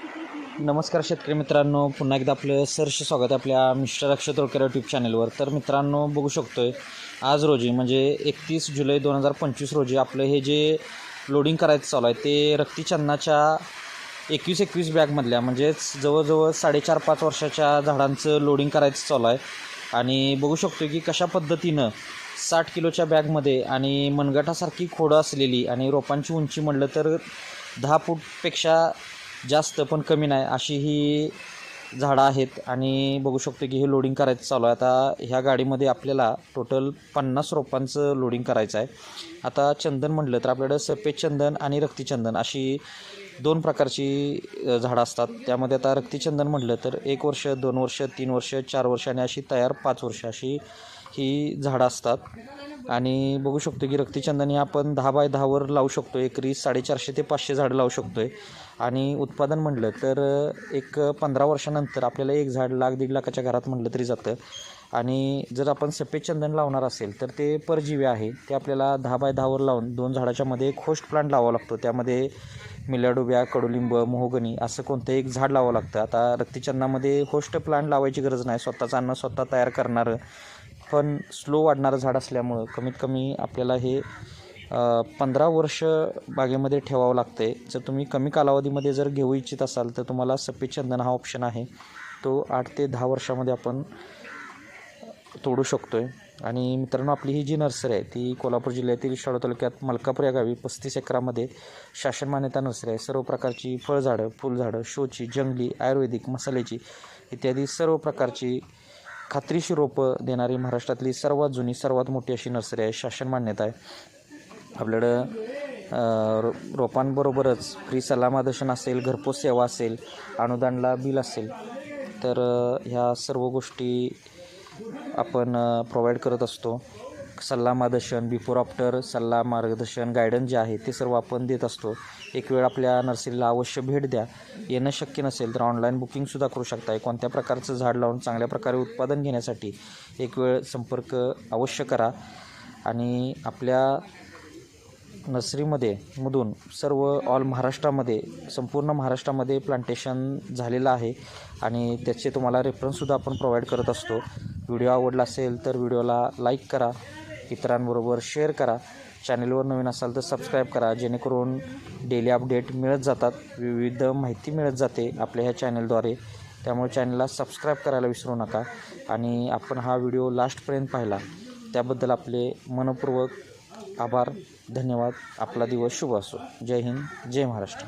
नमस्कार शेतकरी मित्रांनो, पुन्हा एकदा आपलं सहर्ष स्वागत आहे आपल्या मिस्टर अक्षय तोळकरे यूट्यूब चॅनलवर. तर मित्रांनो, बघू शकतोय आज रोजी म्हणजे 31 जुलै 2025 रोजी आपलं हे जे लोडिंग करायचं चालू आहे ते रक्तीचंदनाच्या 21 बॅगमधल्या म्हणजेच जवळजवळ 4.5-5 वर्षाच्या झाडांचं लोडिंग करायचं चालू आहे. आणि बघू शकतो की कशा पद्धतीनं 60 किलोच्या बॅगमध्ये आणि मनगटासारखी खोडं असलेली आणि रोपांची उंची म्हटलं तर 10 फूटपेक्षा जास्त पण कमी नाही अशी ही झाडं आहेत. आणि बघू शकतो की हे लोडिंग करायचं चालू आहे. आता ह्या गाडीमध्ये आपल्याला टोटल 50 रोपांचं लोडिंग करायचं आहे. आता चंदन म्हटलं तर आपल्याकडं सफेद चंदन आणि रक्तीचंदन अशी 2 प्रकारची झाडं असतात. त्यामध्ये आता रक्तीचंदन म्हटलं तर 1 वर्ष, 2 वर्ष, 3 वर्ष, 4 वर्ष आणि अशी तयार 5 वर्ष अशी ही झाडं असतात. आणि बघू शकतो की रक्तीचंदन हे आपण 10 बाय 10वर लावू शकतो. एकरी 450 ते 500 झाडं लावू शकतो आहे. आणि उत्पादन म्हटलं तर एक 15 वर्षानंतर आपल्याला एक झाड 1,00,000-1.5 लाखाच्या घरात म्हटलं तरी जातं. आणि जर आपण सफेद चंदन लावणार असेल तर ते परजीवी आहे. ते आपल्याला 10 बाय 10वर लावून 2 झाडाच्या मध्ये एक होस्ट प्लांट लावावा लागतो. त्यामध्ये मिल्याडोबिया, कडुलिंब, मोहोगनी असं कोणतं एक झाड लावावं लागतं. आता रक्तीचंदनामध्ये होस्ट प्लांट लावायची गरज नाही. स्वतःचं अन्न स्वतः तयार करणारं पण स्लो वाढणारं झाड असल्यामुळं कमीत कमी आपल्याला हे 15 वर्ष बागेमध्ये ठेवावं लागतं आहे. जर तुम्ही कमी कालावधीमध्ये जर घेऊ इच्छित असाल तर तुम्हाला सफेद चंदन हा ऑप्शन आहे. तो 8 ते 10 वर्षामध्ये आपण तोडू शकतो आहे. आणि मित्रांनो, आपली ही जी नर्सरी आहे ती कोल्हापूर जिल्ह्यातील शाळा तालुक्यात मलकापूर या गावी 35 एकरामध्ये शासन मान्यता नर्सरी आहे. सर्व प्रकारची फळझाडं, फुलझाडं, शोची, जंगली, आयुर्वेदिक, मसाल्याची इत्यादी सर्व प्रकारची खात्रीशीर रोपं देणारी महाराष्ट्रातली सर्वात जुनी, सर्वात मोठी अशी नर्सरी आहे. शासन मान्यता आहे. आपल्याकडं रोपांबरोबरच फ्री सल्ला मार्गदर्शन असेल, घरपोच सेवा असेल, अनुदानला बिल असेल तर ह्या सर्व गोष्टी आपण प्रोव्हाइड करत असतो. सल्ला मार्गदर्शन, बिफोर आफ्टर सल्ला मार्गदर्शन, गायडन्स जे आहे ते सर्व आपण देत असतो. एक वेळ आपल्या नर्सरीला अवश्य भेट द्या. येणं शक्य नसेल तर ऑनलाईन बुकिंगसुद्धा करू शकता. कोणत्या प्रकारचं झाड लावून चांगल्या प्रकारे उत्पादन घेण्यासाठी एक वेळ संपर्क अवश्य करा. आणि आपल्या नर्सरीमध्ये मधून सर्व ऑल महाराष्ट्रामध्ये, संपूर्ण महाराष्ट्रामध्ये प्लांटेशन झालेलं आहे आणि त्याचे तुम्हाला रेफरन्ससुद्धा आपण प्रोव्हाइड करत असतो. व्हिडिओ आवडला असेल तर व्हिडिओला लाईक करा, इतरांबरोबर शेअर करा. चॅनलवर नवीन असाल तर सबस्क्राईब करा, जेणेकरून डेली अपडेट मिळत जातात, विविध माहिती मिळत जाते आपल्या ह्या चॅनलद्वारे. त्यामुळे चॅनलला सबस्क्राईब करायला विसरू नका. आणि आपण हा व्हिडिओ लास्टपर्यंत पाहिला त्याबद्दल आपले मनपूर्वक आभार, धन्यवाद. आपला दिवस शुभ असो. जय हिंद, जय महाराष्ट्र.